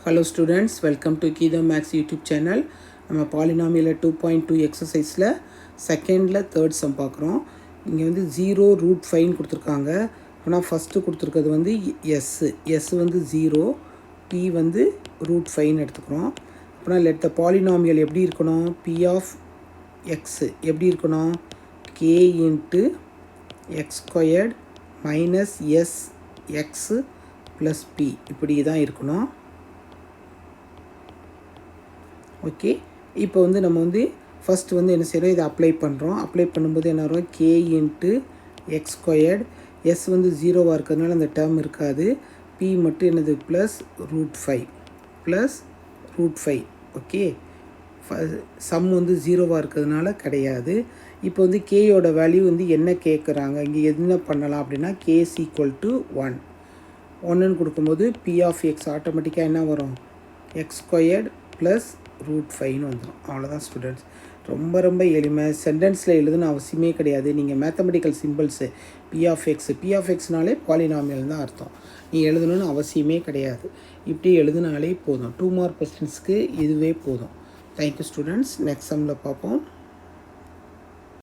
Hello students, welcome to Kidam Max YouTube channel. நம்ம polynomial 2.2 எக்ஸசைஸில் செகண்டில் third sum பார்க்குறோம். இங்கே வந்து 0 ரூட் 5 கொடுத்துருக்காங்க. ஆனால் ஃபஸ்ட்டு கொடுத்துருக்கிறது வந்து எஸ் வந்து 0, பி வந்து ரூட் 5 எடுத்துக்கிறோம். அப்புறம் லெட் த பாலினாமியல் எப்படி இருக்கணும், பி ஆஃப் எக்ஸ் எப்படி இருக்கணும், K into X squared minus S X plus P இப்படி தான் இருக்கணும். ஓகே, இப்போ வந்து நம்ம வந்து ஃபஸ்ட்டு வந்து என்ன செய்கிறோம், இதை அப்ளை பண்ணுறோம். அப்ளை பண்ணும்போது என்ன வரும், K into X squared, S வந்து 0வாக இருக்கிறதுனால அந்த டேர்ம் இருக்காது, பி மட்டும் என்னது ப்ளஸ் ரூட் 5 ஓகே. சம் வந்து 0வாக இருக்கிறதுனால கிடையாது. இப்போ வந்து கேயோட வேல்யூ வந்து என்ன கேட்குறாங்க, இங்கே என்ன பண்ணலாம் அப்படின்னா கேஸ் ஈக்குவல் டு 1 கொடுக்கும்போது பி ஆஃப் எக்ஸ் ஆட்டோமேட்டிக்காக என்ன வரும், எக்ஸ் ஸ்கொயர்ட் ப்ளஸ் ரூட் 5ன்னு வந்துடும். அவ்வளோதான் ஸ்டூடெண்ட்ஸ், ரொம்ப எளிமை. சென்டென்ஸில் எழுதுன்னு அவசியமே கிடையாது. நீங்கள் மேத்தமெட்டிக்கல் சிம்பிள்ஸு பி ஆஃப் எக்ஸ்னாலே பாலினாமியல் தான் அர்த்தம், நீ எழுதணும்னு அவசியமே கிடையாது. இப்படி எழுதுனாலே போதும். 2 மார்க் கொஸ்டின்ஸ்க்கு இதுவே போதும். தேங்க்யூ ஸ்டூடெண்ட்ஸ், நெக்ஸ்ட் சம்மில் பார்ப்போம்.